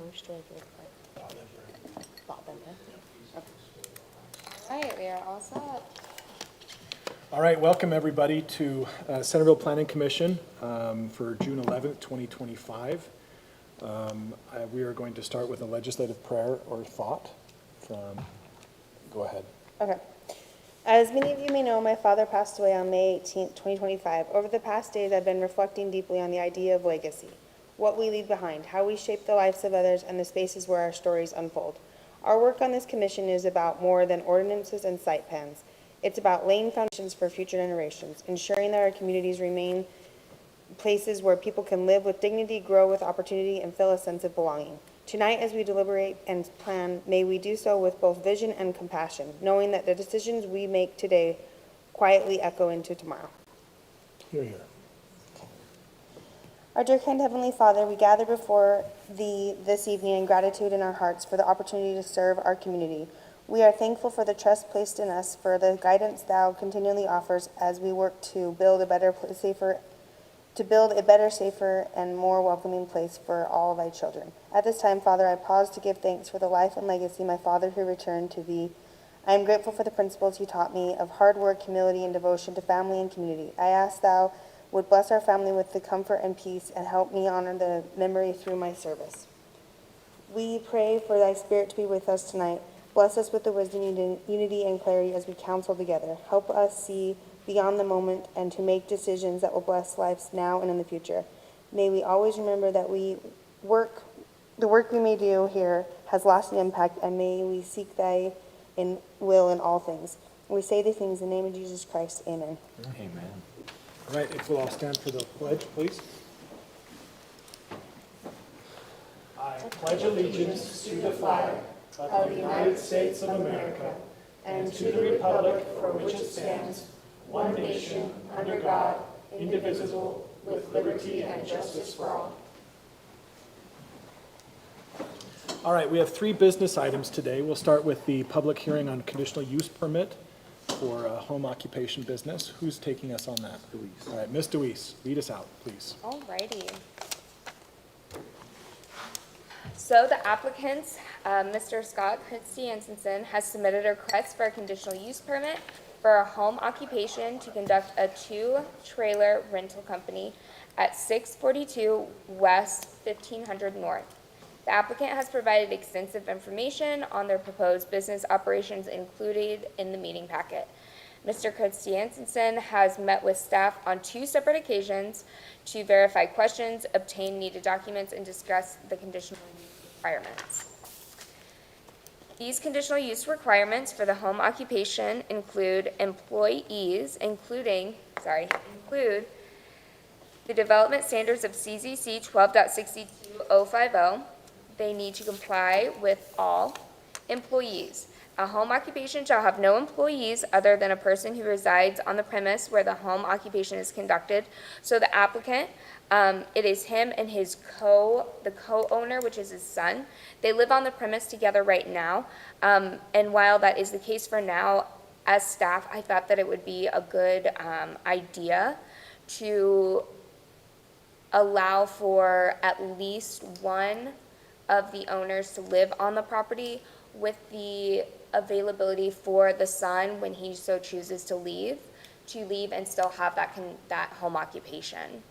which do I do it by? Bought them, yeah? Okay. All right, we are all set. All right, welcome everybody to Centerville Planning Commission for June 11th, 2025. We are going to start with a legislative prayer or thought from, go ahead. Okay. As many of you may know, my father passed away on May 18th, 2025. Over the past days, I've been reflecting deeply on the idea of legacy, what we leave behind, how we shape the lives of others, and the spaces where our stories unfold. Our work on this commission is about more than ordinances and site plans. It's about laying foundations for future generations, ensuring that our communities remain places where people can live with dignity, grow with opportunity, and feel a sense of belonging. Tonight, as we deliberate and plan, may we do so with both vision and compassion, knowing that the decisions we make today quietly echo into tomorrow. Hear, hear. Our dear kind Heavenly Father, we gather before Thee this evening in gratitude in our hearts for the opportunity to serve our community. We are thankful for the trust placed in us, for the guidance Thou continually offers as we work to build a better, safer, and more welcoming place for all of Thy children. At this time, Father, I pause to give thanks for the life and legacy of my father who returned to Thee. I am grateful for the principles He taught me of hard work, humility, and devotion to family and community. I ask Thou would bless our family with the comfort and peace and help me honor the memory through my service. We pray for Thy Spirit to be with us tonight. Bless us with the wisdom, unity, and clarity as we counsel together. Help us see beyond the moment and to make decisions that will bless lives now and in the future. May we always remember that the work we may do here has lasting impact, and may we seek Thy will in all things. We say these things in the name of Jesus Christ. Amen. Amen. All right, if we'll all stand for the pledge, please. I pledge allegiance to the flag of the United States of America and to the republic for which it stands, one nation, under God, indivisible, with liberty and justice for all. All right, we have 3 business items today. We'll start with the public hearing on conditional use permit for a home occupation business. Who's taking us on that? Deweese. All right, Ms. Deweese, lead us out, please. All righty. So the applicant, Mr. Scott Christiansen, has submitted a request for a conditional use permit for a home occupation to conduct a 2-trailer rental company at 642 West 1500 North. The applicant has provided extensive information on their proposed business operations included in the meeting packet. Mr. Christiansen has met with staff on 2 separate occasions to verify questions, obtain needed documents, and discuss the conditional use requirements. These conditional use requirements for the home occupation include include the development standards of CZC 12.62050. They need to comply with all employees. A home occupation shall have no employees other than a person who resides on the premise where the home occupation is conducted. So the applicant, it is him and the co-owner, which is his son. They live on the premise together right now. And while that is the case for now, as staff, I thought that it would be a good idea to allow for at least one of the owners to live on the property, with the availability for the son, when he so chooses to leave and still have that home occupation.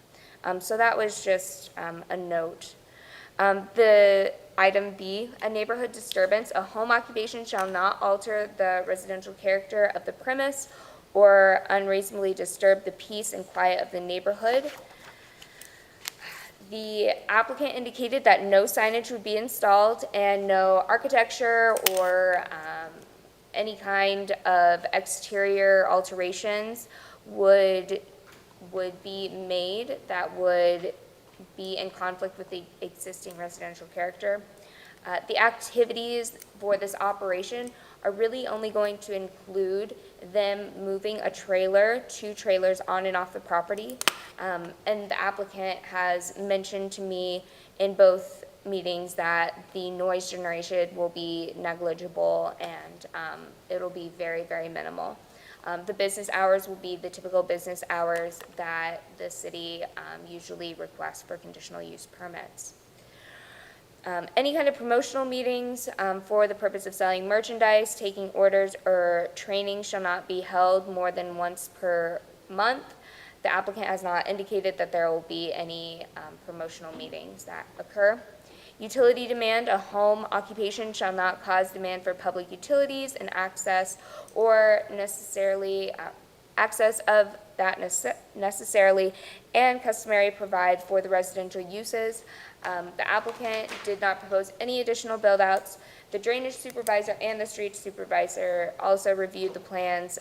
So that was just a note. The item B, a neighborhood disturbance. A home occupation shall not alter the residential character of the premise or unreasonably disturb the peace and quiet of the neighborhood. The applicant indicated that no signage would be installed and no architecture or any kind of exterior alterations would be made that would be in conflict with the existing residential character. The activities for this operation are really only going to include them moving a trailer, 2 trailers on and off the property. And the applicant has mentioned to me in both meetings that the noise generation will be negligible and it'll be very, very minimal. The business hours will be the typical business hours that the city usually requests for conditional use permits. Any kind of promotional meetings for the purpose of selling merchandise, taking orders, or training shall not be held more than once per month. The applicant has not indicated that there will be any promotional meetings that occur. Utility demand, a home occupation shall not cause demand for public utilities and access or necessarily access of that necessarily and customary provide for the residential uses. The applicant did not propose any additional build-outs. The drainage supervisor and the street supervisor also reviewed the plans.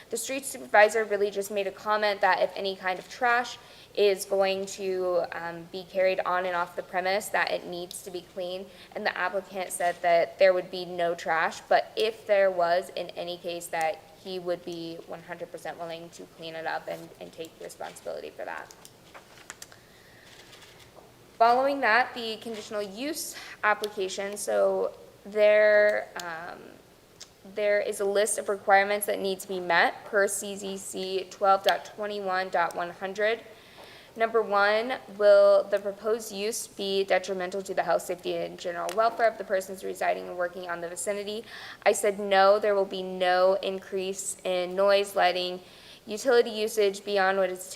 The street supervisor really just made a comment that if any kind of trash is going to be carried on and off the premise, that it needs to be clean. And the applicant said that there would be no trash, but if there was, in any case, that he would be 100% willing to clean it up and take responsibility for that. Following that, the conditional use application, so there is a list of requirements that need to be met per CZC 12.21.100. Number 1, will the proposed use be detrimental to the health, safety, and general welfare of the persons residing and working on the vicinity? I said no, there will be no increase in noise, lighting, utility usage beyond what is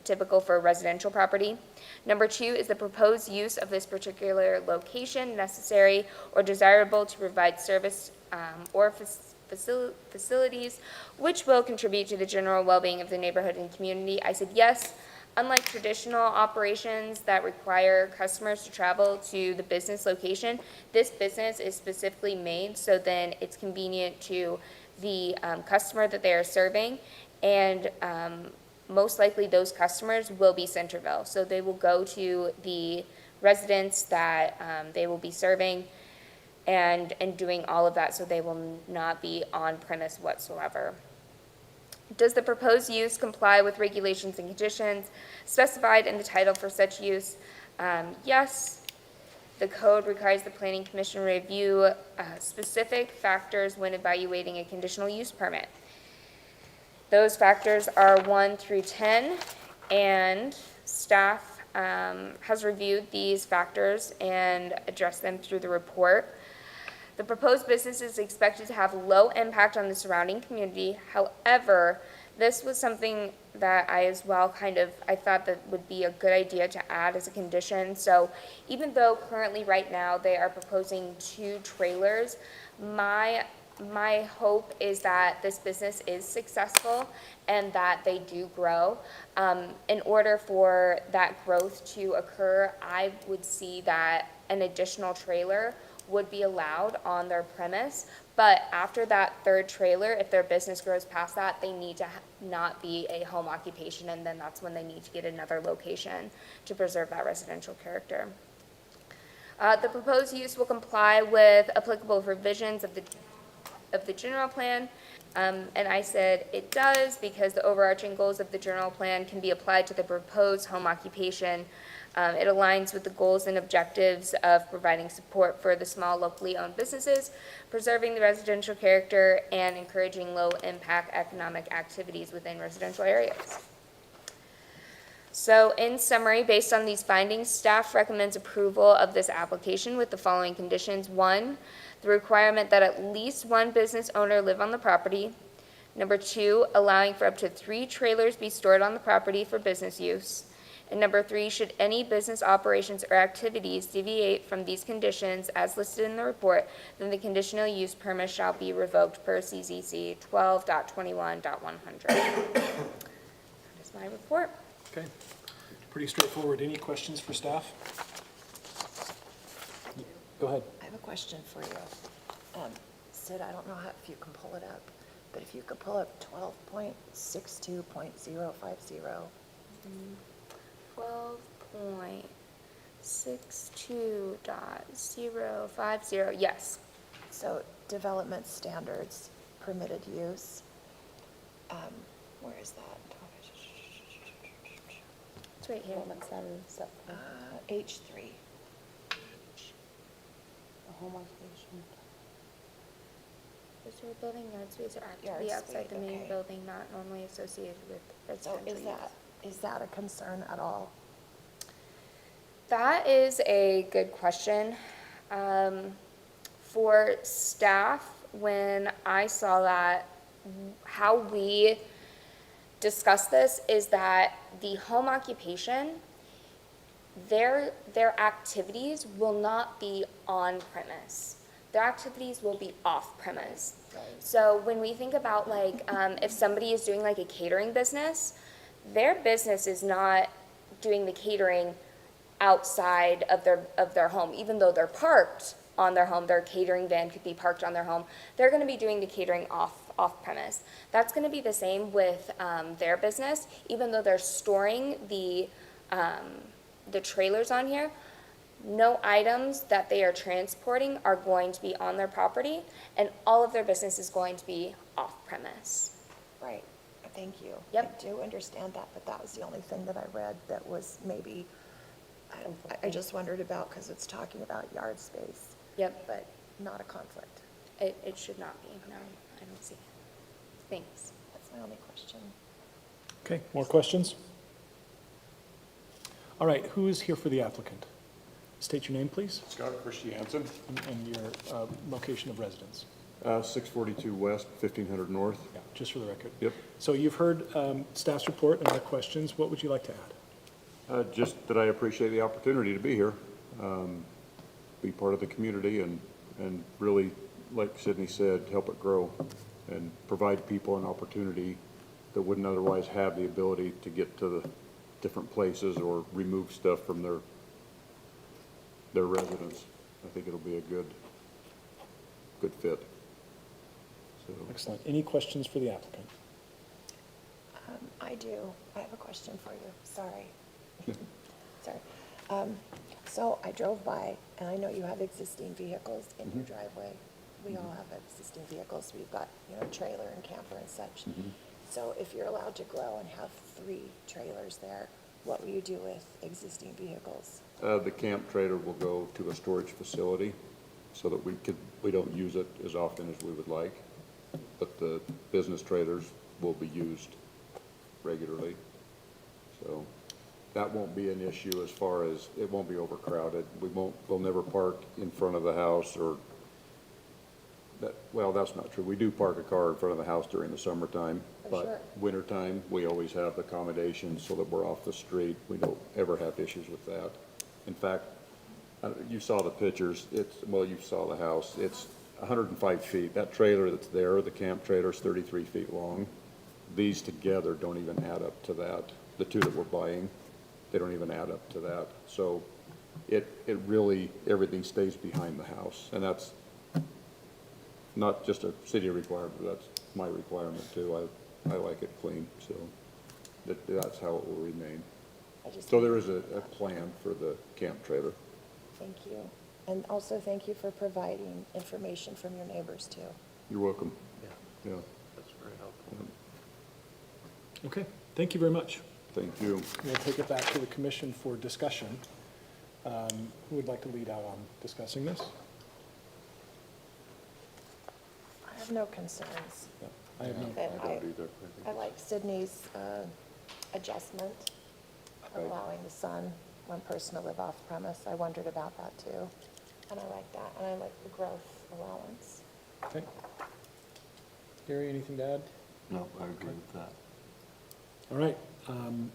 typical for a residential property. Number 2, is the proposed use of this particular location necessary or desirable to provide service or facilities which will contribute to the general well-being of the neighborhood and community? I said yes. Unlike traditional operations that require customers to travel to the business location, this business is specifically made so then it's convenient to the customer that they are serving, and most likely those customers will be Centerville. So they will go to the residents that they will be serving and doing all of that, so they will not be on premise whatsoever. Does the proposed use comply with regulations and conditions specified in the title for such use? Yes. The code requires the Planning Commission review specific factors when evaluating a conditional use permit. Those factors are 1 through 10, and staff has reviewed these factors and addressed them through the report. The proposed business is expected to have low impact on the surrounding community. However, this was something that I as well I thought that would be a good idea to add as a condition. So even though currently right now they are proposing 2 trailers, my hope is that this business is successful and that they do grow. In order for that growth to occur, I would see that an additional trailer would be allowed on their premise, but after that 3rd trailer, if their business grows past that, they need to not be a home occupation, and then that's when they need to get another location to preserve that residential character. The proposed use will comply with applicable provisions of the general plan, and I said it does because the overarching goals of the general plan can be applied to the proposed home occupation. It aligns with the goals and objectives of providing support for the small locally owned businesses, preserving the residential character, and encouraging low-impact economic activities within residential areas. So in summary, based on these findings, staff recommends approval of this application with the following conditions. 1, the requirement that at least 1 business owner live on the property. Number 2, allowing for up to 3 trailers be stored on the property for business use. And number 3, should any business operations or activities deviate from these conditions as listed in the report, then the conditional use permit shall be revoked per CZC 12.21.100. That is my report. Okay, pretty straightforward. Any questions for staff? Go ahead. I have a question for you. Sid, I don't know if you can pull it up, but if you could pull up 12.62.050. 12.62.050, yes. So development standards, permitted use. Where is that? It's right here. H3. A home occupation. Visitor building, yard space, or activity Yard outside the space, main okay. building not normally associated with So residential use. is that a concern at all? That is a good question. For staff, when I saw that, how we discuss this is that the home occupation, their activities will not be on premise. Their activities will be off premise. So when we think about like, if somebody is doing like a catering business, their business is not doing the catering outside of their home, even though they're parked on their home, their catering van could be parked on their home, they're gonna be doing the catering off premise. That's gonna be the same with, their business, even though they're storing the trailers on here, no items that they are transporting are going to be on their property, and all of their business is going to be off premise. Right, thank you. Yep. I do understand that, but that was the only thing that I read that was maybe, I just wondered about, because it's talking about yard space. Yep. But not a conflict. It should not be, no, I don't see it. Thanks. That's my only question. Okay, more questions? All right, who is here for the applicant? State your name, please, Scott Christiansen, and your location of residence. 642 West, 1500 North. Yeah, just for the record. Yep. So you've heard staff's report and our questions. What would you like to add? Just that I appreciate the opportunity to be here, be part of the community, and really, like Sydney said, help it grow and provide people an opportunity that wouldn't otherwise have the ability to get to the different places or remove stuff from their residence. I think it'll be a good fit. So, Excellent. Any questions for the applicant? I do. I have a question for you. Sorry. Sorry. So I drove by, and I know you have existing vehicles in your driveway. We all have existing vehicles. We've got, trailer and camper and such. So if you're allowed to grow and have 3 trailers there, what will you do with existing vehicles? the camp trailer will go to a storage facility so that we don't use it as often as we would like, but the business trailers will be used regularly. So that won't be an issue as far as, it won't be overcrowded. We'll never park in front of the house well, that's not true. We do park a car in front of the house during the summertime, but wintertime, we always have accommodations so that we're off the street. We don't ever have issues with that. In fact, you saw the pictures. You saw the house. It's 105 feet. That trailer that's there, the camp trailer, is 33 feet long. These together don't even add up to that. The 2 that we're buying, they don't even add up to that. So it really, everything stays behind the house. And that's not just a city requirement, that's my requirement too. I like it clean, so that's how it will remain. So there is a plan for the camp trailer. Thank you. And also thank you for providing information from your neighbors too. You're welcome. Yeah. That's very helpful. Okay, thank you very much. Thank you. We'll take it back to the commission for discussion. Who would like to lead out on discussing this? I have no concerns. No, I have no. But I don't either. I like Sydney's adjustment, of allowing the son, one person to live off premise. I wondered about that too. And I like that, and I like the growth allowance. Okay. Gary, anything to add? No, I agree with that. All right,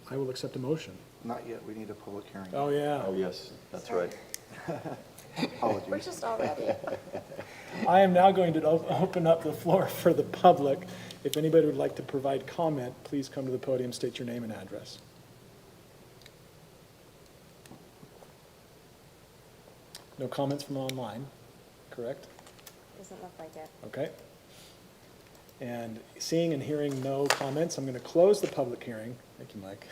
I will accept a motion. Not yet, we need a public hearing. Oh, yeah. Oh, yes, that's right. We're Apologies. just all ready. I am now going to open up the floor for the public. If anybody would like to provide comment, please come to the podium, state your name and address. No comments from online, correct? Doesn't look like it. Okay. And seeing and hearing no comments, I'm going to close the public hearing. Thank you, Mike.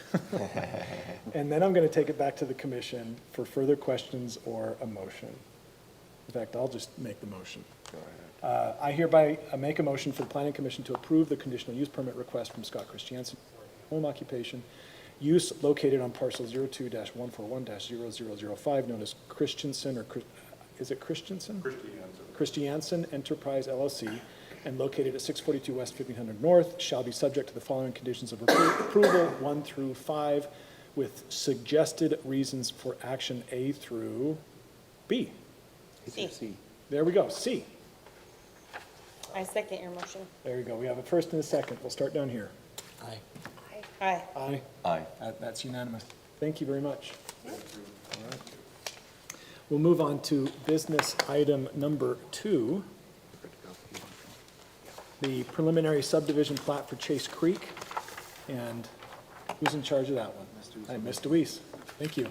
And then I'm going to take it back to the commission for further questions or a motion. In fact, I'll just make the motion. I hereby make a motion for the planning commission to approve the conditional use permit request from Scott Christiansen, home occupation, use located on parcel 02-141-0005, known as Christiansen, or is it Christiansen? Christiansen Enterprise LLC, and located at 642 West 1500 North, shall be subject to the following conditions of approval, 1 through 5, with suggested reasons for action A through B. C. There we go, C. I second your motion. There you go. We have a first and a second. We'll start down here. Aye. Aye. Aye. Aye. That's unanimous. Thank you very much. All right. We'll move on to business item number 2, the preliminary subdivision plat for Chase Creek. And who's in charge of that one? Hi, Ms. Deweese. Thank you.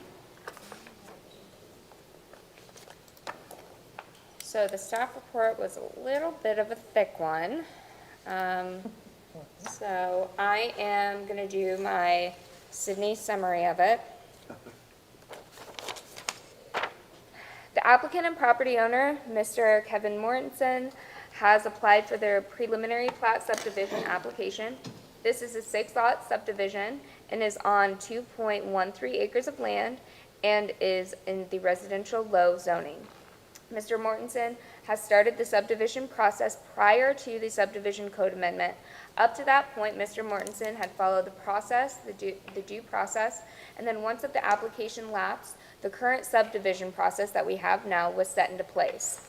So the staff report was a little bit of a thick one. So I am gonna do my Sydney summary of it. The applicant and property owner, Mr. Kevin Mortensen, has applied for their preliminary plat subdivision application. This is a 6-lot subdivision and is on 2.13 acres of land and is in the residential low zoning. Mr. Mortensen has started the subdivision process prior to the subdivision code amendment. Up to that point, Mr. Mortensen had followed the process, the due process, and then once that the application lapsed, the current subdivision process that we have now was set into place.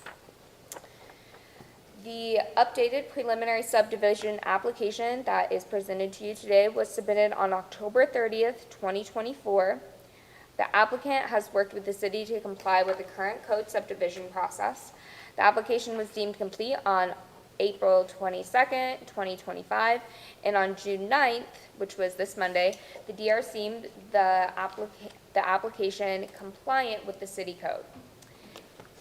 The updated preliminary subdivision application that is presented to you today was submitted on October 30th, 2024. The applicant has worked with the city to comply with the current code subdivision process. The application was deemed complete on April 22nd, 2025, and on June 9th, which was this Monday, the DR deemed the application compliant with the city code.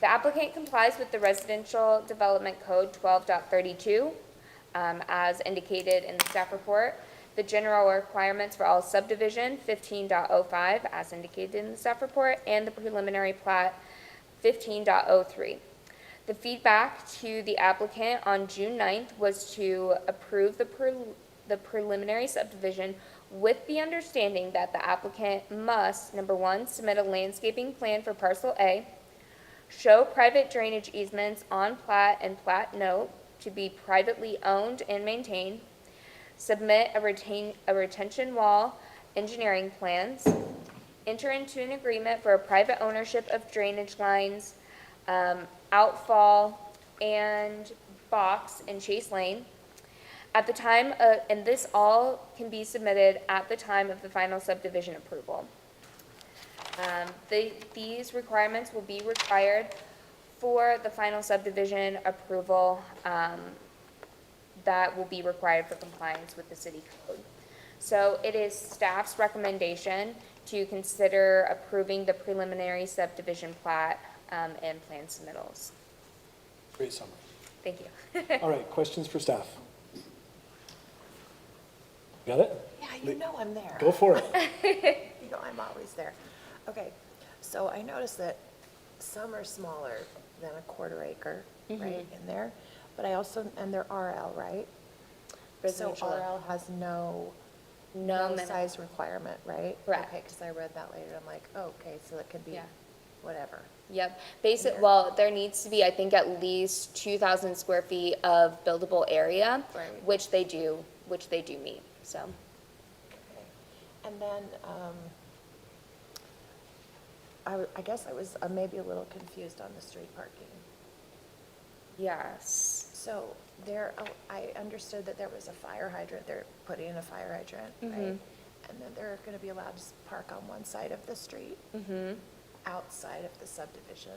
The applicant complies with the Residential Development Code 12.32, as indicated in the staff report, the general requirements for all subdivision 15.05, as indicated in the staff report, and the preliminary plat 15.03. The feedback to the applicant on June 9th was to approve the preliminary subdivision with the understanding that the applicant must, number 1, submit a landscaping plan for parcel A, show private drainage easements on plat and plat note to be privately owned and maintained, submit a retention wall engineering plans, enter into an agreement for a private ownership of drainage lines, outfall, and box in Chase Lane. At the time, and this all can be submitted at the time of the final subdivision approval. These requirements will be required for the final subdivision approval that will be required for compliance with the city code. So it is staff's recommendation to consider approving the preliminary subdivision plat and plan submittals. Great summary. Thank you. All right, questions for staff? Got it? Yeah, you know I'm there. Go for it. You know I'm always there. Okay, so I noticed that some are smaller than a quarter acre, right, in there. But I also, and they're RL, right? So Residential. RL has no minimum. size requirement, right? Correct. Okay, because I read that later, I'm like, oh, okay, so it could be Yeah. whatever. Yep. Well, there needs to be, I think, at least 2,000 square feet of buildable area, Right. which they do meet, so. Okay. And then, I guess I was maybe a little confused on the street parking. Yes. So there, I understood that there was a fire hydrant, they're putting in a fire hydrant, right? And then they're gonna be allowed to park on one side of the street, outside of the subdivision.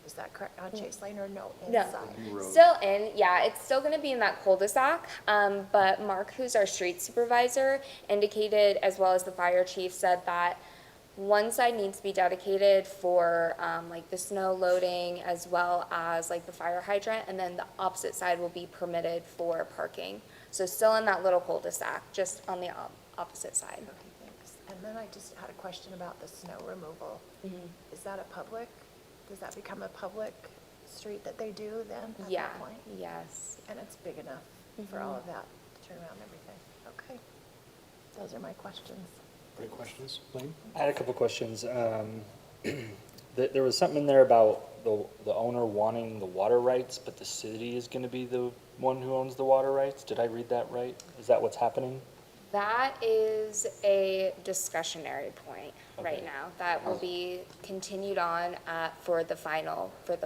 Is that correct, on Chase Lane or no, No. inside? Still it's still gonna be in that cul-de-sac, but Mark, who's our street supervisor, indicated, as well as the fire chief, said that one side needs to be dedicated for, like the snow loading as well as like the fire hydrant, and then the opposite side will be permitted for parking. So still in that little cul-de-sac, just on the opposite side. Okay, thanks. And then I just had a question about the snow removal. Is that a public, does that become a public street that they do then at Yeah, that point? yes. And it's big enough for all of that to turn around and everything? Okay. Those are my questions. Great questions. Blaine? I had a couple questions. There was something in there about the owner wanting the water rights, but the city is going to be the one who owns the water rights. Did I read that right? Is that what's happening? That is a discussionary point right Okay. now. That will be continued on for the final Okay.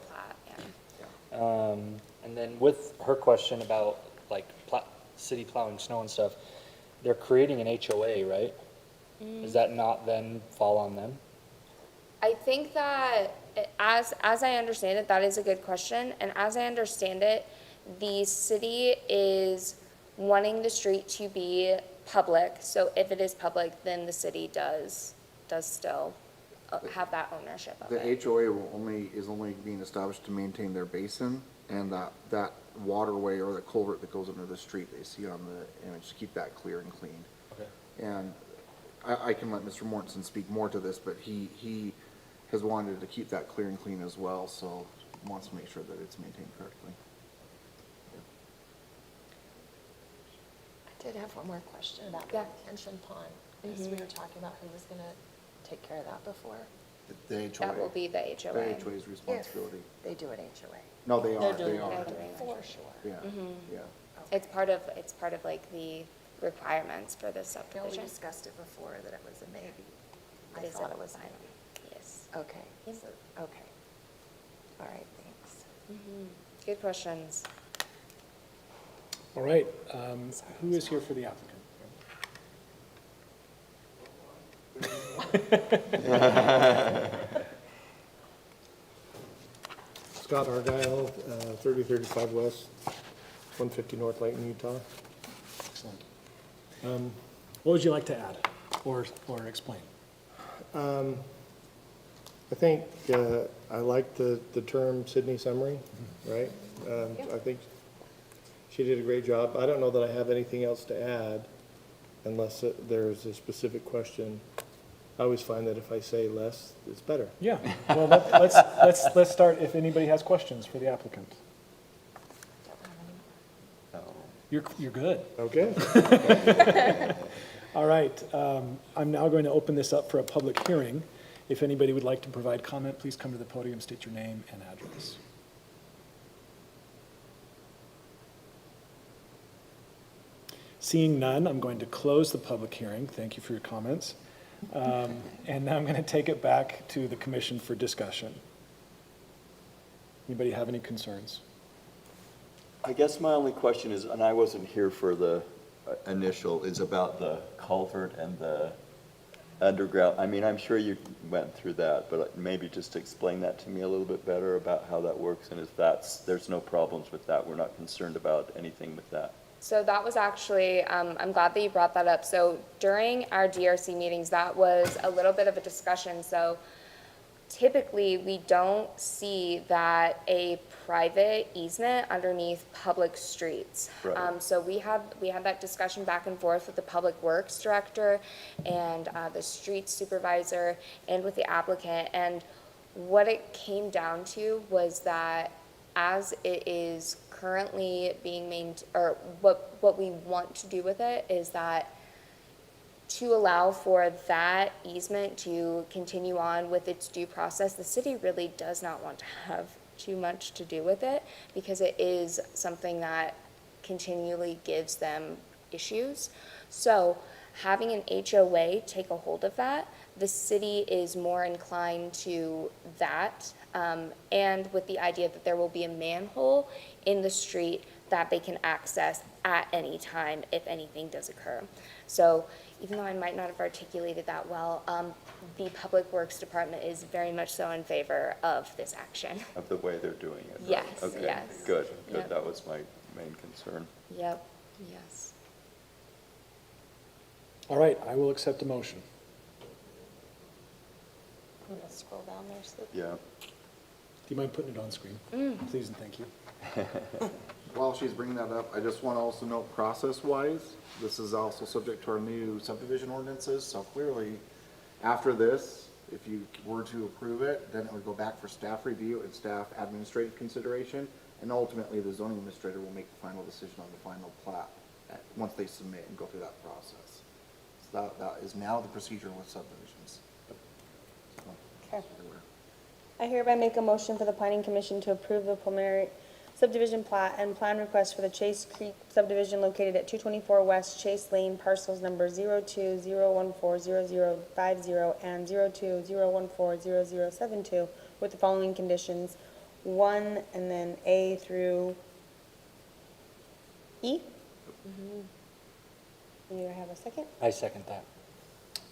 plat, yeah. And then with her question about like city plowing snow and stuff, they're creating an HOA, right? Does that not then fall on them? I think that, as I understand it, that is a good question, and as I understand it, the city is wanting the street to be public, so if it is public, then the city does still have that ownership of The it. HOA is only being established to maintain their basin and that waterway or the culvert that goes under the street they see on the image, to keep that clear and clean. Okay. And I can let Mr. Mortensen speak more to this, but he has wanted to keep that clear and clean as well, so wants to make sure that it's maintained correctly. I did have one more question about the Yeah. retention pond, because we were talking about who was gonna take care of that before. The HOA. That will be the The HOA. HOA's responsibility. If they do an HOA. No, they They're are, doing they it. are. They're doing it. For sure. Yeah, yeah. It's part of like the requirements for this No, we subdivision. discussed it before, that it was a maybe. I It is thought a it was a final. maybe. Yes. Okay, Yep. okay. All right, thanks. Good questions. All right, who is here for the applicant? Scott Argyle, 3035 West, 150 North Layton, Utah. Excellent. What would you like to add or explain? I think I like the term Sydney summary, right? I think she did a great job. I don't know that I have anything else to add unless there's a specific question. I always find that if I say less, it's better. Yeah, well, let's start, if anybody has questions for the applicant. You're good. Okay? All right, I'm now going to open this up for a public hearing. If anybody would like to provide comment, please come to the podium, state your name and address. Seeing none, I'm going to close the public hearing. Thank you for your comments. And now I'm going to take it back to the commission for discussion. Anybody have any concerns? I guess my only question is, and I wasn't here for the initial, is about the culvert and the underground. I mean, I'm sure you went through that, but maybe just explain that to me a little bit better about how that works, and if there's no problems with that, we're not concerned about anything with that. So that was actually, I'm glad that you brought that up. So during our DRC meetings, that was a little bit of a discussion. So typically, we don't see that a private easement underneath public streets. Right. So we had that discussion back and forth with the Public Works Director and the street supervisor and with the applicant. And what it came down to was that as it is currently being or what we want to do with it is that to allow for that easement to continue on with its due process, the city really does not want to have too much to do with it because it is something that continually gives them issues. So having an HOA take a hold of that, the city is more inclined to that, and with the idea that there will be a manhole in the street that they can access at any time if anything does occur. So even though I might not have articulated that well, the Public Works Department is very much so in favor of this action. Of the way they're doing it? right? Yes, Okay, yes. good, Yep. that was my main concern. Yep, yes. All right, I will accept a motion. I'm gonna scroll down there, so Yeah, Do you mind putting it on screen? Please and thank you. While she's bringing that up, I just want to also note process-wise, this is also subject to our new subdivision ordinances, so clearly, after this, if you were to approve it, then it would go back for staff review and staff administrative consideration, and ultimately, the zoning administrator will make the final decision on the final plat, once they submit and go through that process. So that is now the procedure with subdivisions. So, Okay. I hereby make a motion for the planning commission to approve the subdivision plat and plan request for the Chase Creek subdivision located at 224 West Chase Lane, parcels number 02-014-0050 and 02-014-0072, with the following conditions. 1, and then A through E. Do you have a second? I second that.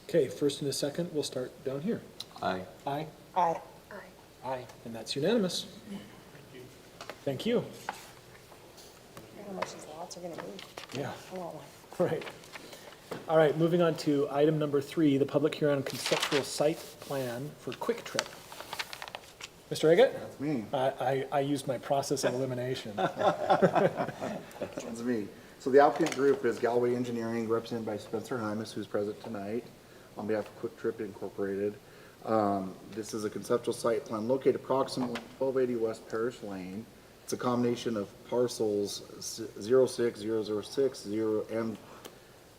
Okay, first and a second, we'll start down here. Aye. Aye, Aye. Aye. and that's unanimous. Thank you. How much these lots are gonna be? Yeah. I want one. Right. All right, moving on to item number 3, the public hearing on conceptual site plan for Quik Trip. Mr. Eggett? That's me. I used my process of elimination. That's me. So the applicant group is Galway Engineering, represented by Spencer Hymas, who's present tonight, on behalf of Quik Trip Incorporated. This is a conceptual site plan located approximately 1280 West Parish Lane. It's a combination of parcels 06006, and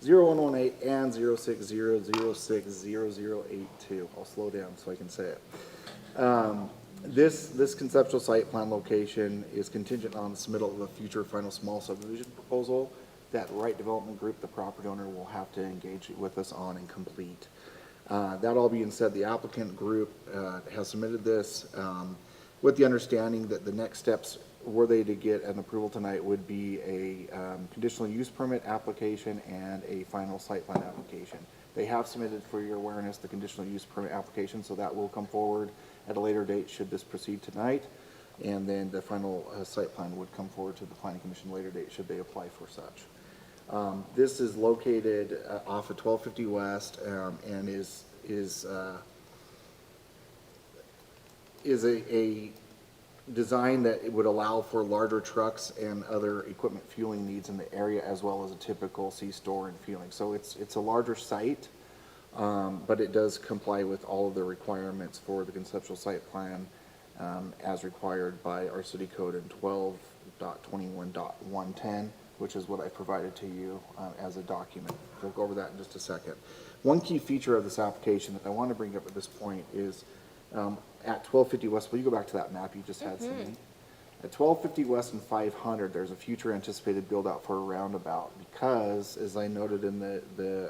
0118 and 060060082. I'll slow down so I can say it. This conceptual site plan location is contingent on the submittal of a future final small subdivision proposal that Wright Development Group, the property owner, will have to engage with us on and complete. That all being said, the applicant group has submitted this with the understanding that the next steps, were they to get an approval tonight, would be a conditional use permit application and a final site plan application. They have submitted, for your awareness, the conditional use permit application, so that will come forward at a later date should this proceed tonight. And then the final site plan would come forward to the planning commission later date should they apply for such. This is located off of 1250 West and is a design that it would allow for larger trucks and other equipment fueling needs in the area, as well as a typical C-store and fueling. So it's a larger site, but it does comply with all of the requirements for the conceptual site plan as required by our city code in 12.21.110, which is what I provided to you as a document. We'll go over that in just a second. One key feature of this application that I want to bring up at this point is at 1250 West, will you go back to that map you just had, Cindy? At 1250 West and 500, there's a future anticipated build-out for a roundabout because, as I noted in the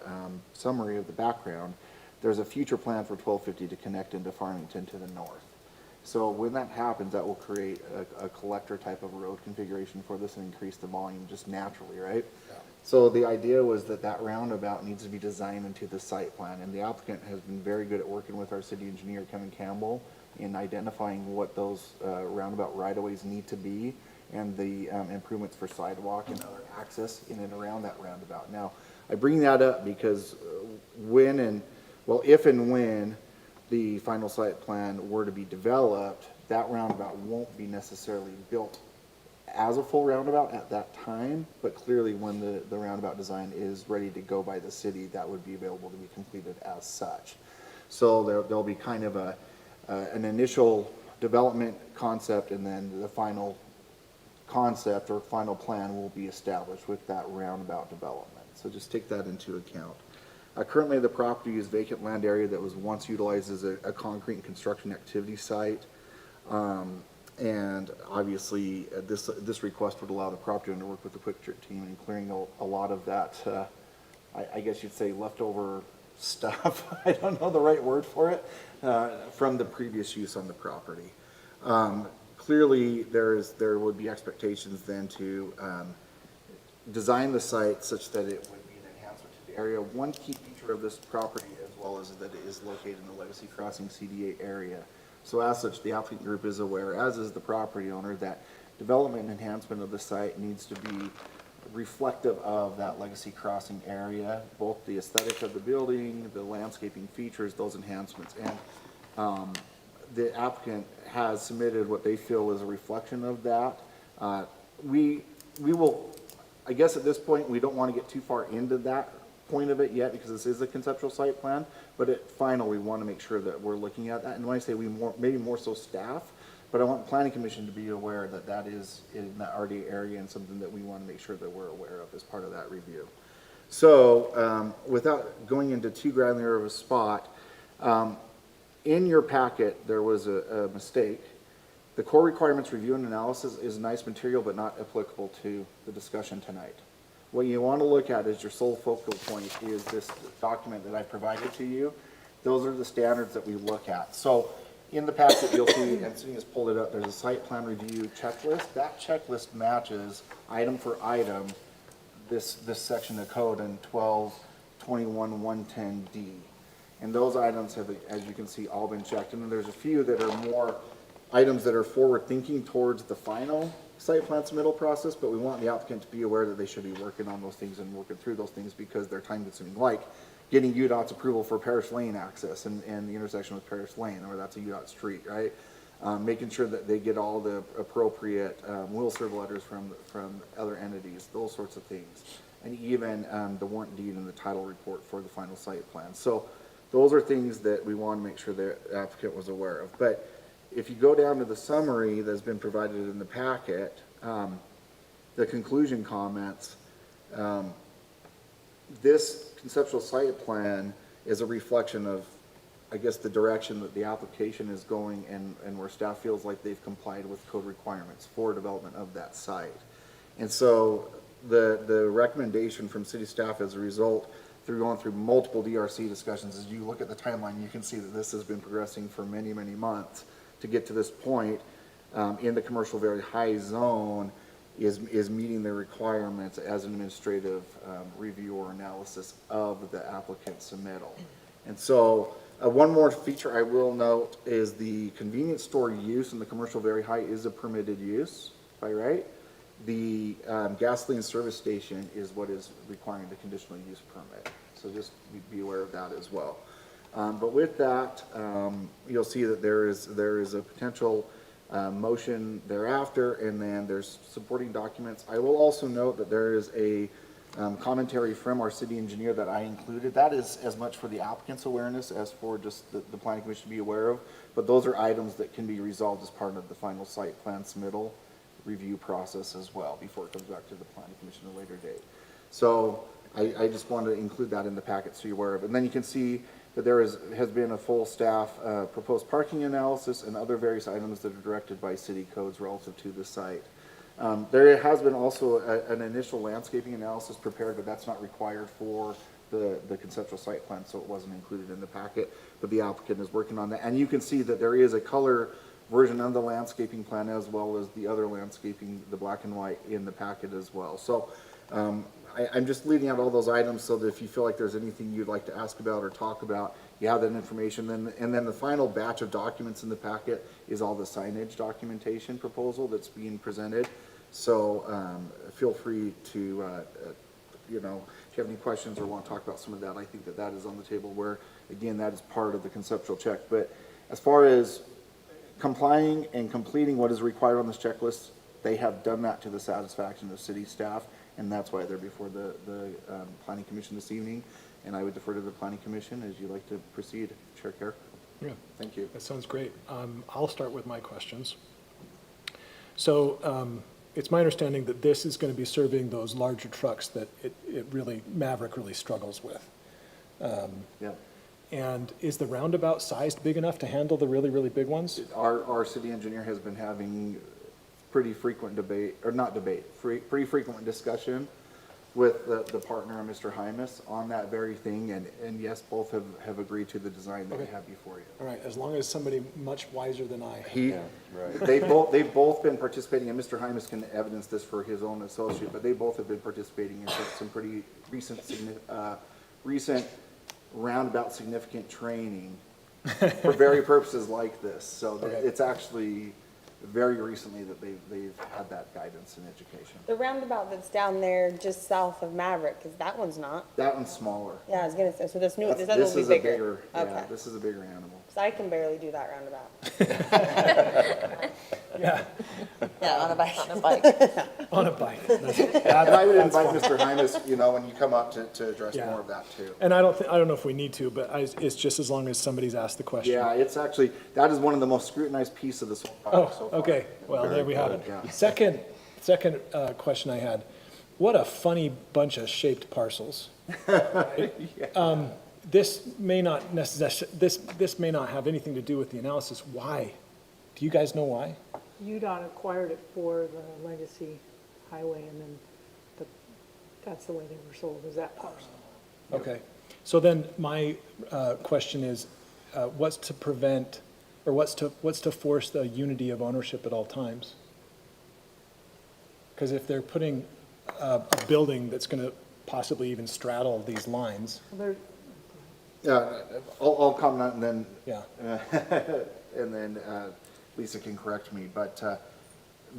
summary of the background, there's a future plan for 1250 to connect into Farmington to the north. So when that happens, that will create a collector type of road configuration for this and increase the volume just naturally, right? So the idea was that that roundabout needs to be designed into the site plan, and the applicant has been very good at working with our city engineer, Kevin Campbell, in identifying what those roundabout right-of-ways need to be and the improvements for sidewalk and other access in and around that roundabout. Now, I bring that up because if and when the final site plan were to be developed, that roundabout won't be necessarily built as a full roundabout at that time, but clearly when the roundabout design is ready to go by the city, that would be available to be completed as such. So there'll be kind of an initial development concept, and then the final concept or final plan will be established with that roundabout development. So just take that into account. Currently, the property is vacant land area that was once utilized as a concrete and construction activity site. And obviously, this request would allow the property owner to work with the Quik Trip team in clearing a lot of that, I guess you'd say, leftover stuff. I don't know the right word for it, from the previous use on the property. Clearly, there would be expectations then to design the site such that it would be an enhancement to the area. One key feature of this property, as well as that it is located in the Legacy Crossing CDA area. So as such, the applicant group is aware, as is the property owner, that development and enhancement of the site needs to be reflective of that Legacy Crossing area, both the aesthetic of the building, the landscaping features, those enhancements. And the applicant has submitted what they feel is a reflection of that. We will, I guess at this point, we don't want to get too far into that point of it yet because this is a conceptual site plan, but at final we want to make sure that we're looking at that. And when I say we, maybe more so staff, but I want the planning commission to be aware that that is in the RD area and something that we want to make sure that we're aware of as part of that review. So without going into too granular of a spot, in your packet there was a mistake The core requirements review and analysis is nice material, but not applicable to the discussion tonight. What you want to look at as your sole focal point is this document that I provided to you. Those are the standards that we look at. So in the packet, you'll see, and Cindy has pulled it up, there's a site plan review checklist. That checklist matches item for item this section of code in 1221.110D. And those items have, as you can see, all been checked. And then there's a few that are more items that are forward thinking towards the final site plan submittal process, but we want the applicant to be aware that they should be working on those things and working through those things because they're time consuming, like getting UDOT's approval for Parish Lane access and the intersection with Parish Lane, or that's a UDOT street, right? Making sure that they get all the appropriate will serve letters from other entities, those sorts of things. And even the warrant deed and the title report for the final site plan. So those are things that we want to make sure the applicant was aware of. But if you go down to the summary that's been provided in the packet, the conclusion comments, this conceptual site plan is a reflection of, I guess, the direction that the application is going and where staff feels like they've complied with code requirements for development of that site. And so the recommendation from city staff as a result, through going through multiple DRC discussions, as you look at the timeline, you can see that this has been progressing for many, many months to get to this point in the commercial very high zone is meeting the requirements as an administrative review or analysis of the applicant submittal. And so one more feature I will note is the convenience store use in the commercial very high is a permitted use, by right. The gasoline service station is what is requiring the conditional use permit. So just be aware of that as well. But with that, you'll see that there is a potential motion thereafter, and then there's supporting documents. I will also note that there is a commentary from our city engineer that I included. That is as much for the applicant's awareness as for just the planning commission to be aware of. But those are items that can be resolved as part of the final site plan submittal review process as well before it comes back to the planning commission at a later date. So I just wanted to include that in the packet so you're aware of it. And then you can see that there has been a full staff proposed parking analysis and other various items that are directed by city codes relative to the site. There has been also an initial landscaping analysis prepared, but that's not required for the conceptual site plan, so it wasn't included in the packet, but the applicant is working on that. And you can see that there is a color version of the landscaping plan as well as the other landscaping, the black and white, in the packet as well. So I'm just leaving out all those items so that if you feel like there's anything you'd like to ask about or talk about, you have that information. And then the final batch of documents in the packet is all the signage documentation proposal that's being presented. So feel free to, if you have any questions or want to talk about some of that, I think that is on the table where, again, that is part of the conceptual check. But as far as complying and completing what is required on this checklist, they have done that to the satisfaction of city staff, and that's why they're before the planning commission this evening. And I would defer to the planning commission as you like to proceed. Chair Kerr. Yeah, Thank you. that sounds great. I'll start with my questions. So it's my understanding that this is going to be serving those larger trucks that Maverick really struggles with. Yeah. And is the roundabout sized big enough to handle the really, really big ones? Our city engineer has been having pretty frequent pretty frequent discussion with the partner, Mr. Hymas, on that very thing, and yes, both have agreed to the design that we have before you. All right, as long as somebody much wiser than I. They've both been participating, and Mr. Hymas can evidence this for his own associate, but they both have been participating in some pretty recent roundabout significant training for very purposes like this. So it's actually very recently that they've had that guidance and education. The roundabout that's down there just south of Maverick, because that one's not. That one's smaller. Yeah, I was gonna say, so this other This will be is bigger. yeah, this is a bigger animal. Because I can barely do that roundabout. Yeah, Yeah, on a bike. On a bike. on a bike. And I would invite Mr. Hymas, when you come up to address Yeah. more of that too. And I don't know if we need to, but it's just as long as somebody's asked the question. Yeah, it's actually, that is one of the most scrutinized pieces of this whole project so Oh, far. okay, well, there we have it. Yeah. Second question I had, what a funny bunch of shaped parcels. This may not have anything to do with the analysis. Why? Do you guys know why? UDOT acquired it for the Legacy Highway, and then that's the way they were sold, is that parcel. Okay, so then my question is, what's to prevent, or what's to force the unity of ownership at all times? Because if they're putting a building that's going to possibly even straddle these lines, Well, Yeah, I'll comment and then, yeah, and then Lisa can correct me, but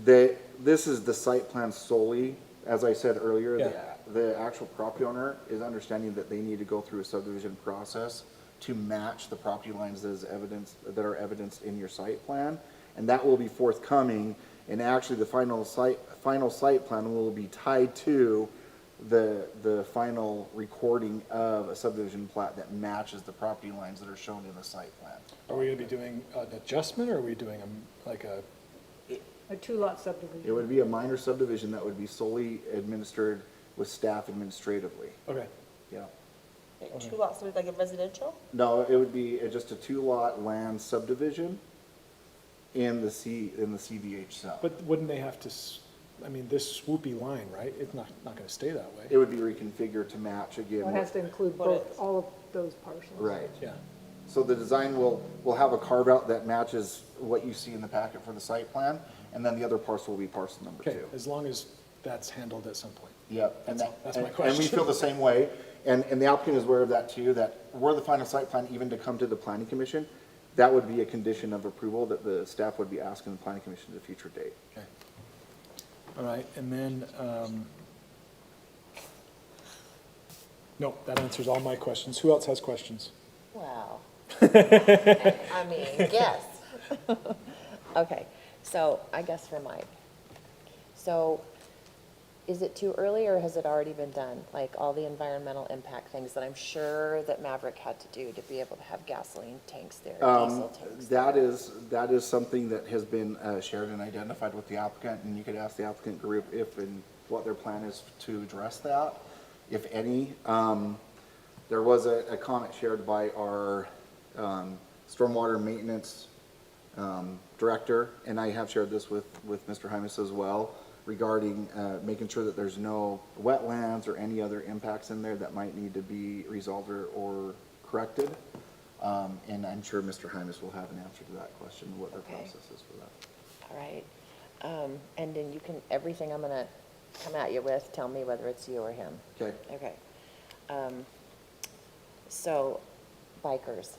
this is the site plan solely, as I said earlier, Yeah. the actual property owner is understanding that they need to go through a subdivision process to match the property lines that are evidenced in your site plan, and that will be forthcoming, and actually the final site plan will be tied to the final recording of a subdivision plat that matches the property lines that are shown in the site plan. are we going to be doing an adjustment, or are we doing like a, a two-lot subdivision. It would be a minor subdivision that would be solely administered with staff administratively, okay, yeah. Two lots, so like a residential? No, it would be just a two-lot land subdivision in the CVH zone. but wouldn't they have to, I mean, this swoopy line, right, it's not going to stay that way? It would be reconfigured to match again. Well, it has to include both, all of those parcels. Right. Yeah, So the design will have a carve-out that matches what you see in the packet for the site plan, and then the other parcel will be parcel number okay, 2. as long as that's handled at some point. Yep. And That's my and we question. feel the same way, and the applicant is aware of that too, that were the final site plan even to come to the planning commission, that would be a condition of approval that the staff would be asking the planning commission at a future date. Okay. All right, and then, no, that answers all my questions. Who else has questions? Wow. I mean, guess. Okay, so I guess for Mike. So is it too early, or has it already been done? Like all the environmental impact things that I'm sure that Maverick had to do to be able to have gasoline tanks there, diesel tanks there? That is something that has been shared and identified with the applicant, and you could ask the applicant group if and what their plan is to address that, if any. There was a comment shared by our stormwater maintenance director, and I have shared this with Mr. Hymas as well, regarding making sure that there's no wetlands or any other impacts in there that might need to be resolved or corrected. And I'm sure Mr. Hymas will have an answer to that question, what their Okay. process is for that. All right. And then you can, everything I'm gonna come at you with, tell me whether it's you or him. Okay. Okay. So bikers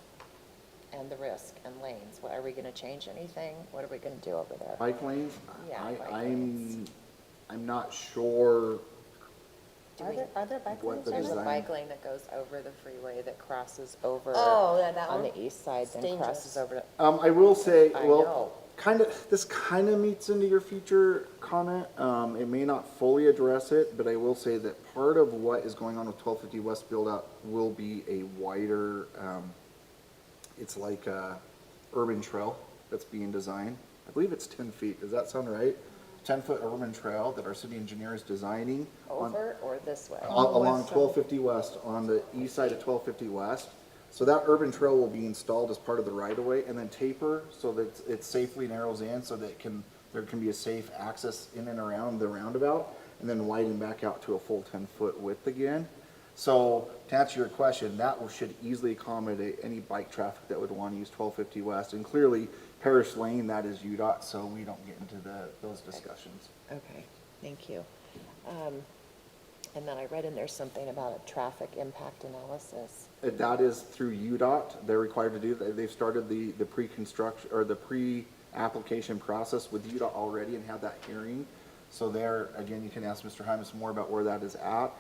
and the risk and lanes, what, are we gonna change anything? What are we gonna do over there? Bike lanes? Yeah, bike lanes. I'm not sure Are there bike what lanes? the There's a design. bike lane that goes over the freeway that crosses over. Oh, yeah, that On one? the east side, It's then dangerous. crosses over to. I will say, I well, know. this kind of meets into your future comment. It may not fully address it, but I will say that part of what is going on with 1250 West build-out will be a wider, it's like a urban trail that's being designed. I believe it's 10 feet. Does that sound right? 10-foot urban trail that our city engineer is designing. Over or this way? Along 1250 West, on the east side of 1250 West. So that urban trail will be installed as part of the right-of-way and then taper so that it safely narrows in so that there can be a safe access in and around the roundabout, and then widen back out to a full 10-foot width again. So to answer your question, that should easily accommodate any bike traffic that would want to use 1250 West. And clearly, Parish Lane, that is UDOT, so we don't get into those discussions. Okay, thank you. And then I read in there something about a traffic impact analysis. That is through UDOT. They're required to do that. They've started the pre-construction or the pre-application process with UDOT already and had that hearing. So there, again, you can ask Mr. Hymas more about where that is at.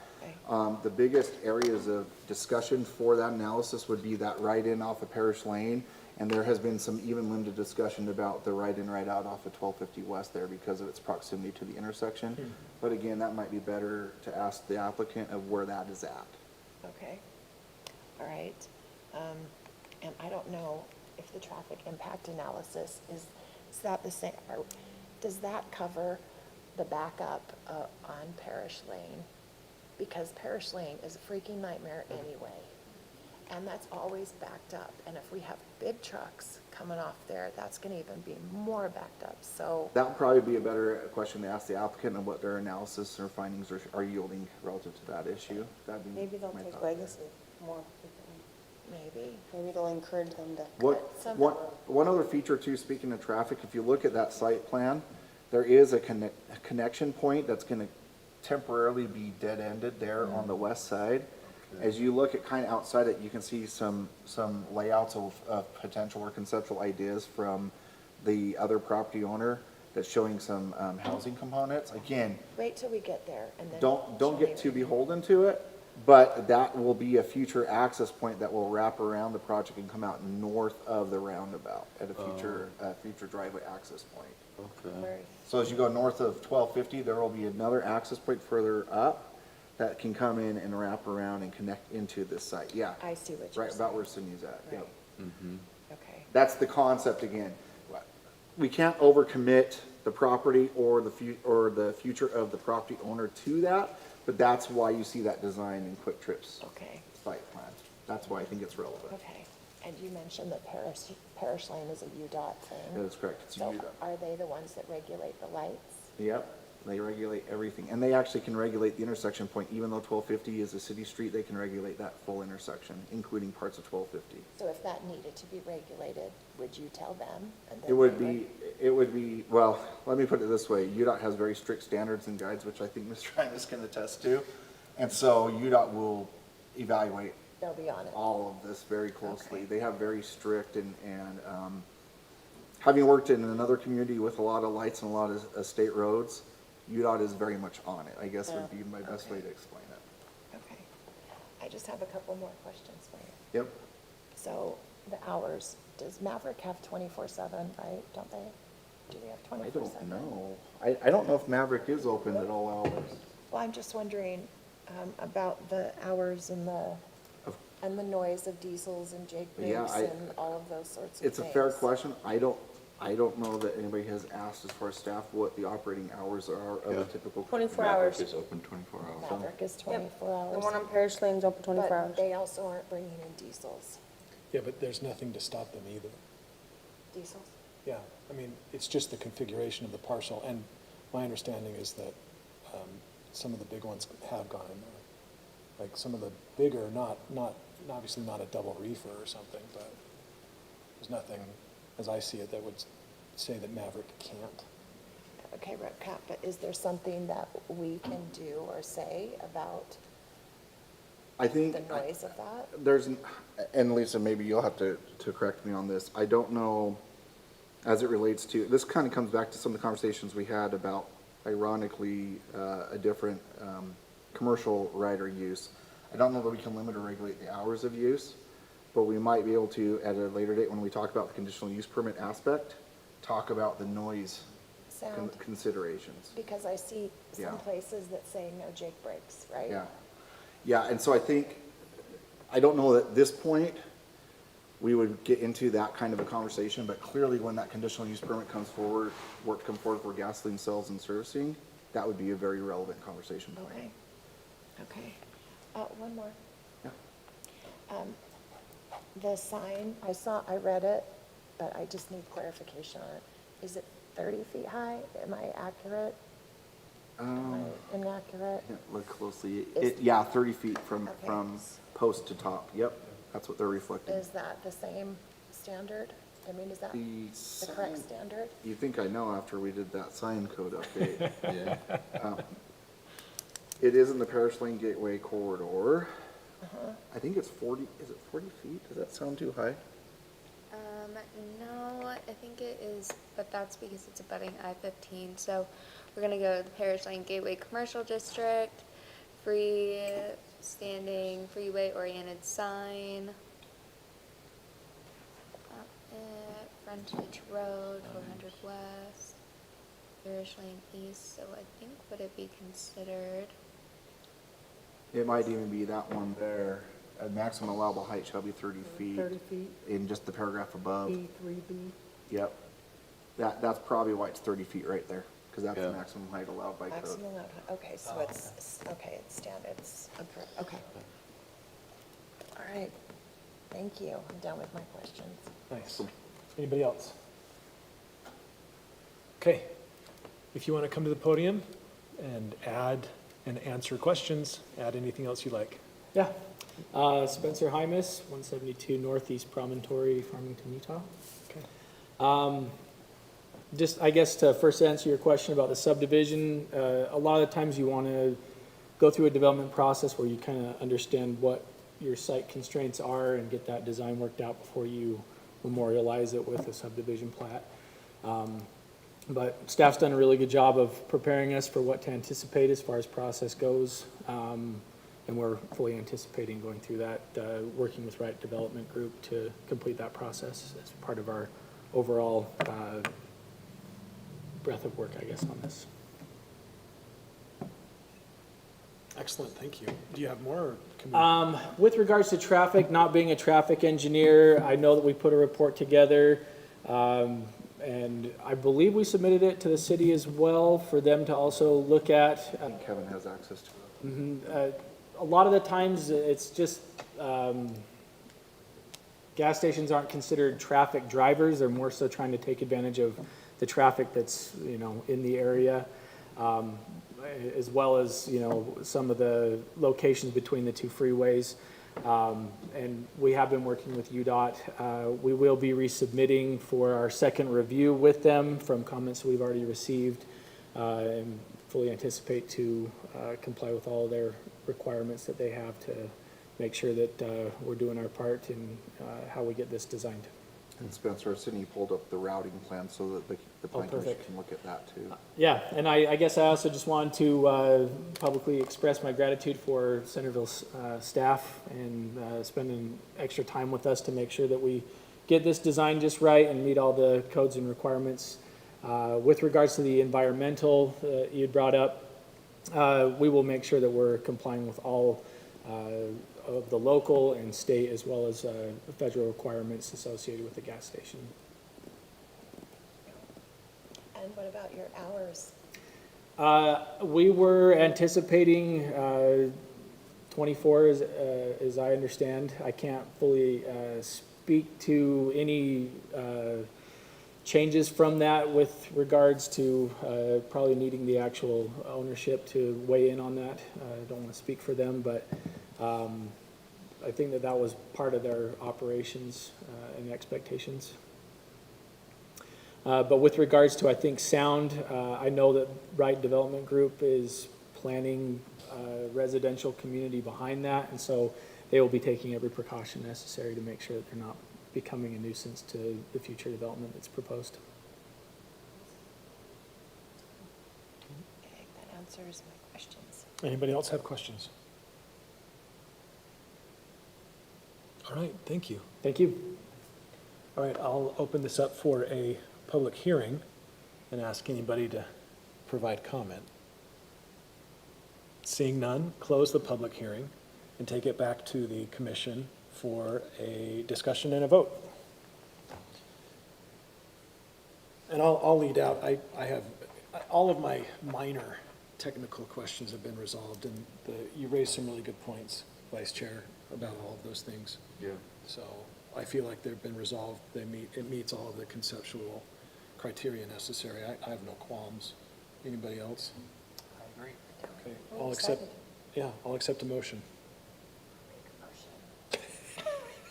Okay. The biggest areas of discussion for that analysis would be that right-in off of Parish Lane. And there has been some even limited discussion about the right-in, right-out off of 1250 West there because of its proximity to the intersection. But again, that might be better to ask the applicant of where that is at. Okay, all right. And I don't know if the traffic impact analysis is that the same, or does that cover the backup on Parish Lane? Because Parish Lane is a freaking nightmare anyway. And that's always backed up. And if we have big trucks coming off there, that's gonna even be more backed up, so. That would probably be a better question to ask the applicant and what their analysis or findings are yielding relative to that issue. That'd be Maybe they'll my take thought. legacy more frequently. Maybe. Maybe they'll encourage them to. One other feature too, speaking of traffic, if you look at that site plan, there is a connection point that's gonna temporarily be dead-ended there on the west side. As you look at kind of outside it, you can see some layouts of potential or conceptual ideas from the other property owner that's showing some housing components. Again, Wait till we get there and then. don't show get me too what you- beholden to it, but that will be a future access point that will wrap around the project and come out north of the roundabout at a future driveway access point. Where- So as you go north of 1250, there will be another access point further up that can come in and wrap around and connect into this site. Yeah, I see what you're right saying. about where Cindy's at, Right. yep. Okay, That's the concept again. We can't overcommit the property or the future of the property owner to that, but that's why you see that design in Quick Trip's okay, site plan. That's why I think it's relevant. okay. And you mentioned that Parish Lane is a UDOT thing. That is correct, it's a So UDOT. are they the ones that regulate the lights? Yep, they regulate everything, and they actually can regulate the intersection point, even though 1250 is a city street, they can regulate that full intersection, including parts of 1250. So if that needed to be regulated, would you tell them? And then It would they be, well, let me put it this way, UDOT has very strict standards and guides, which I think Mr. Ryan can attest to, and so UDOT will evaluate They'll be on it. all of this very closely. Okay. They have very strict and having worked in another community with a lot of lights and a lot of state roads, UDOT is very much on it, I guess would be my best way to explain it. Okay. I just have a couple more questions for you. Yep. So the hours, does Maverick have 24/7, right? Don't they? Do they have I 24/7? don't know. I don't know if Maverick is open at all hours. Well, I'm just wondering about the hours and the noise of diesels and Jake Yeah, Biggs and all of those sorts of things. It's a fair question. I don't know that anybody has asked as far as staff what the operating hours are of a typical. 24 Maverick hours. is open 24 hours. Maverick is 24 hours. The one on Parish Lane's open 24 hours. But they also aren't bringing in diesels. Yeah, but there's nothing to stop them either. Diesels? Yeah, I mean, it's just the configuration of the parcel, and my understanding is that some of the big ones have gone in there. Like some of the bigger, obviously not a double reefer or something, but there's nothing, as I see it, that would say that Maverick can't. Okay, Rep Cap, but is there something that we can do or say about I think. the noise of that? There's, and Lisa, maybe you'll have to correct me on this. I don't know, as it relates to, this kind of comes back to some of the conversations we had about, ironically, a different commercial rider use. I don't know that we can limit or regulate the hours of use, but we might be able to, at a later date, when we talk about the conditional use permit aspect, talk about the noise Sound? considerations. Because I see Yeah. some places that say no Jake brakes, right? Yeah, yeah, and so I think, I don't know that at this point, we would get into that kind of a conversation, but clearly when that conditional use permit comes forward for gasoline sales and servicing, that would be a very relevant conversation point. Okay, okay. One more. Yeah. The sign, I read it, but I just need clarification on it. Is it 30 feet high? Am I accurate? Am I inaccurate? Yeah, look closely, Is- yeah, 30 feet from Okay. post to top, yep, that's what they're reflecting. Is that the same standard? I mean, is that The the correct sign- standard? You think I know after we did that sign code update. Yeah. It is in the Parish Lane Gateway corridor. Uh-huh. I think it's 40, is it 40 feet? Does that sound too high? No, I think it is, but that's because it's abutting I-15. So we're gonna go to the Parish Lane Gateway Commercial District, freestanding, freeway-oriented sign. Frontage Road, 400 West, Parish Lane East, so I think would it be considered? It might even be that one there. A maximum allowable height shall be 30 feet. 30 feet, In just the paragraph above. B3B. Yep. That's probably why it's 30 feet right there, because that's the Yeah. maximum height allowed by code. Maximum allowed, okay, so it's, okay, it's standard, it's, okay. All right. Thank you. I'm done with my questions. Nice. Anybody else? Okay. If you want to come to the podium and add and answer questions, add anything else you like. Yeah. Spencer Hymas, 172 Northeast Promontory, Farmington, Utah. Okay. Just, I guess, to first answer your question about the subdivision, a lot of the times you want to go through a development process where you kind of understand what your site constraints are and get that design worked out before you memorialize it with a subdivision plat. But staff's done a really good job of preparing us for what to anticipate as far as process goes. And we're fully anticipating going through that, working with Right Development Group to complete that process as part of our overall breadth of work, I guess, on this. Excellent, thank you. Do you have more? Or can we... With regards to traffic, not being a traffic engineer, I know that we put a report together, and I believe we submitted it to the city as well for them to also look at. I think Kevin has access to it. A lot of the times, it's just, gas stations aren't considered traffic drivers. They're more so trying to take advantage of the traffic that's, in the area, as well as, some of the locations between the two freeways. And we have been working with UDOT. We will be resubmitting for our second review with them from comments we've already received, and fully anticipate to comply with all their requirements that they have to make sure that we're doing our part in how we get this designed. And Spencer, Sydney pulled up the routing plan so that the planning commission perfect. can look at that too. Yeah, and I guess I also just wanted to publicly express my gratitude for Centerville's staff and spending extra time with us to make sure that we get this design just right and meet all the codes and requirements. With regards to the environmental you had brought up, we will make sure that we're complying with all of the local and state as well as federal requirements associated with the gas station. And what about your hours? We were anticipating 24 as I understand. I can't fully speak to any changes from that with regards to probably needing the actual ownership to weigh in on that. I don't want to speak for them, but I think that was part of their operations and expectations. But with regards to, I think, sound, I know that Right Development Group is planning a residential community behind that, and so they will be taking every precaution necessary to make sure that they're not becoming a nuisance to the future development that's proposed. Okay, that answers my questions. Anybody else have questions? All right, thank you. Thank you. All right, I'll open this up for a public hearing and ask anybody to provide comment. Seeing none, close the public hearing and take it back to the commission for a discussion and a vote. And I'll lead out. I have, all of my minor technical questions have been resolved, and you raised some really good points, Vice Chair, about all of those things. Yeah. So I feel like they've been resolved. It meets all of the conceptual criteria necessary. I have no qualms. Anybody else? I agree. Okay, I'm I'll accept, excited. I'll accept a motion.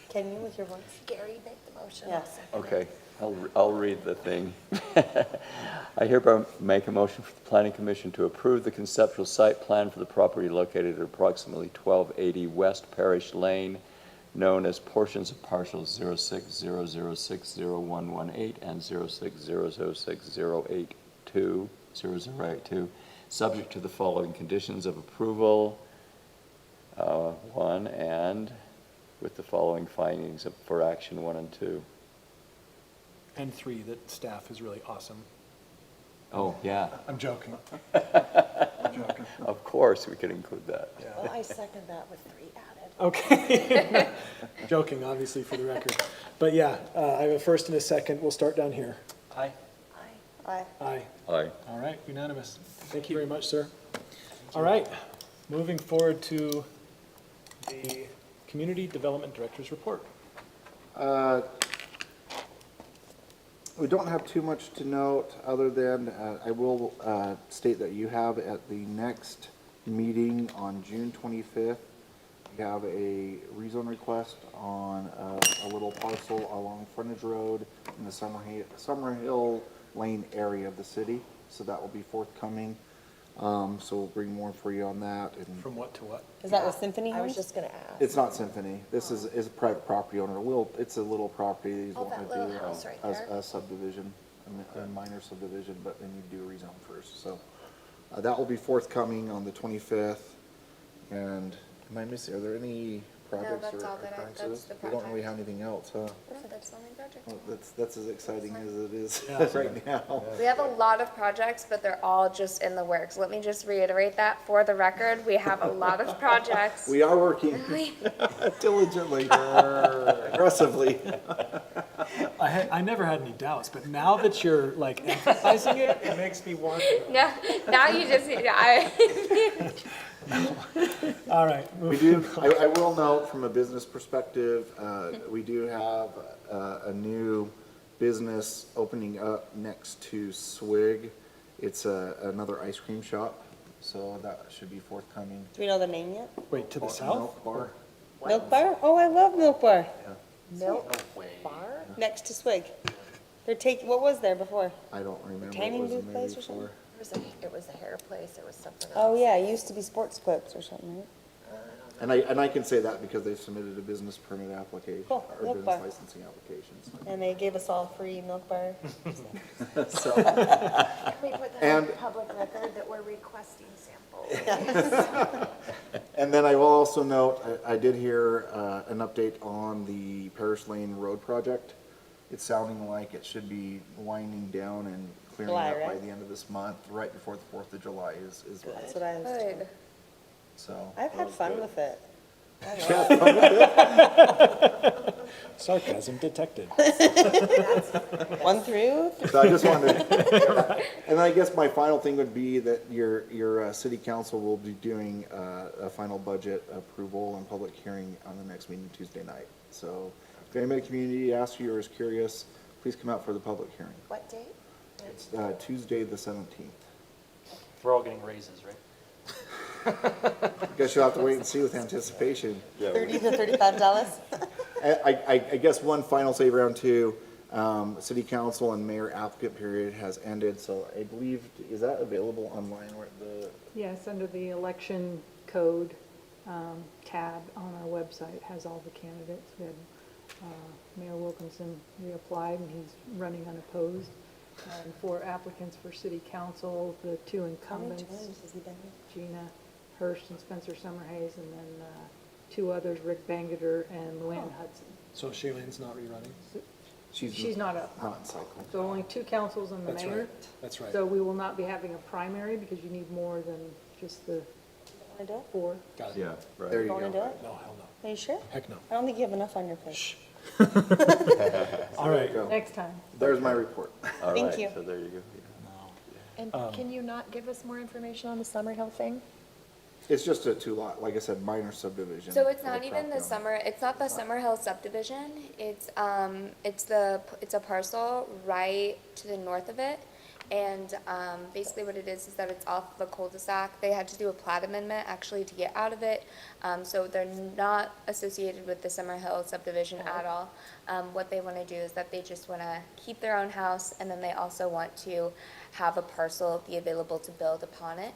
Can you with your voice? Gary, make the motion. Yes. Okay, I'll read the thing. I hereby make a motion for the Planning Commission to approve the conceptual site plan for the property located at approximately 1280 West Parish Lane, known as portions of parcels 0600601118 and 06006082, subject to the following conditions of approval. One, and with the following findings for action 1 and 2. And 3, that staff is really awesome. Oh, yeah, I'm joking. of course we could include that. Well, I second that with 3 added. Okay. Joking, obviously, for the record. But yeah, I have a first and a second. We'll start down here. Aye. Aye. Aye. Aye. All right, unanimous. Thank you very much, sir. All right, moving forward to the Community Development Director's report. We don't have too much to note, other than I will state that you have at the next meeting on June 25th, you have a rezone request on a little parcel along Frontage Road in the Summerhill Lane area of the city, so that will be forthcoming. So we'll bring more for you on that. And From what to what? Is that with Symphony I was Homes? just gonna ask. it's not Symphony. This is a private property owner. It's a little property he's Oh, wanting that to do little house right as there. a subdivision, a minor subdivision, but then you do a rezone first. So that will be forthcoming on the 25th. And am I missing, are there any projects that's or all that occurrences? that's the We don't really project. have anything else, huh? No, that's the only project. Well, that's as exciting as it is Yeah. right now. We have a lot of projects, but they're all just in the works. Let me just reiterate that for the record. We have a lot of projects. We are working diligently, aggressively. I never had any doubts, but now that you're like emphasizing it, it makes me wonder. Now you just, All right, We do, I will note from a business perspective, we do have a new business opening up next to Swig. It's another ice cream shop, so that should be forthcoming. Do we know the name yet? Wait, to the south? Milk Bar. Milk Bar? Oh, I love Milk Bar. Milk bar? Next to Swig. What was there before? I don't remember Tanning what was booth in there place or something? before. It was a hair place, it was something else. Oh, yeah, it used to be Sports Clips or something, right? And I can say that because they've submitted a business permit application, Cool. or Milk business Bar. licensing applications. And they gave us all free Milk Bar. So, Can we put that on And- public record that we're requesting samples? and then I will also note, I did hear an update on the Parish Lane Road project. It's sounding like it should be winding down and clearing July, up by right? the end of this month, right before the 4th of July is what That's it's, what I was told. good. so. I've had fun with it. Sarcasm detected. 1 through? So I just wanted, and I guess my final thing would be that your city council will be doing a final budget approval and public hearing on the next meeting Tuesday night. So if anybody in the community asks you or is curious, please come out for the public hearing. What date? It's Tuesday, the 17th. We're all getting raises, right? Guess you'll have to wait and see with anticipation. Yeah, $30 to $35? I guess one final save round two, city council and mayor applicant period has ended, so I believe, is that available online or at the? Yes, under the election code tab on our website has all the candidates. We had Mayor Wilkinson reapplied, and he's running unopposed. And 4 applicants for city council, the 2 How many incumbents, times has he been here? Gina Hurst and Spencer Summerhays, and then 2 others, Rick Bangeter and Luann Hudson. So Shailene's not rerunning? She's not up. Not in cycle. So only 2 councils and the That's mayor. right, that's right. So we will not be having a primary because you need more than just the Want to do it? 4. Got it. yeah, right. There you Want to do go. it? No, hell no. Are you sure? Heck no. I don't think you have enough on your plate. All right. Go. Next time. There's my report. All Thank right, you. so there you go. And can you not give us more information on the Summerhill thing? It's just a 2-lot, like I said, minor subdivision. So it's for the not even the property owner. it's not the Summerhill subdivision. It's a parcel right to the north of it. And basically what it is that it's off the cul-de-sac. They had to do a plat amendment actually to get out of it. So they're not associated with the Summerhill subdivision at all. What they want to do is that they just want to keep their own house, and then they also want to have a parcel be available to build upon it.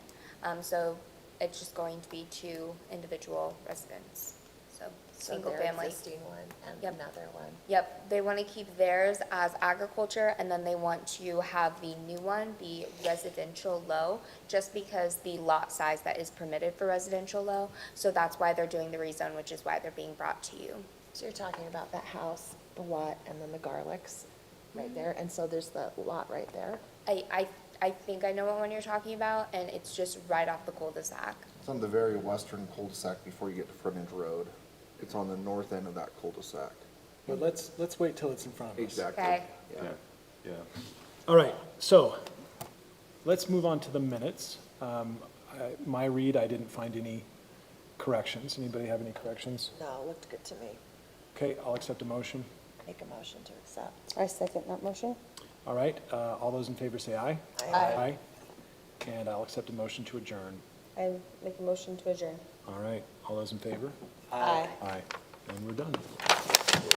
So it's just going to be 2 individual residents, so single their family. existing one and Yep. another one. Yep, they want to keep theirs as agriculture, and then they want to have the new one be residential low, just because the lot size that is permitted for residential low. So that's why they're doing the rezone, which is why they're being brought to you. So you're talking about that house, the lot, and then the garlics right there, and so there's the lot right there. I think I know what one you're talking about, and it's just right off the cul-de-sac. It's on the very western cul-de-sac before you get to Frontage Road. It's on the north end of that cul-de-sac. But let's wait till it's in front of us. Exactly. Okay. Yeah. Yeah. All right, so let's move on to the minutes. My read, I didn't find any corrections. Anybody have any corrections? No, it looked good to me. Okay, I'll accept a motion. make a motion to accept. I second that motion. All right, all those in favor say aye. Aye. And I'll accept a motion to adjourn. I make a motion to adjourn. All right, all those in favor? Aye. Aye. And we're done.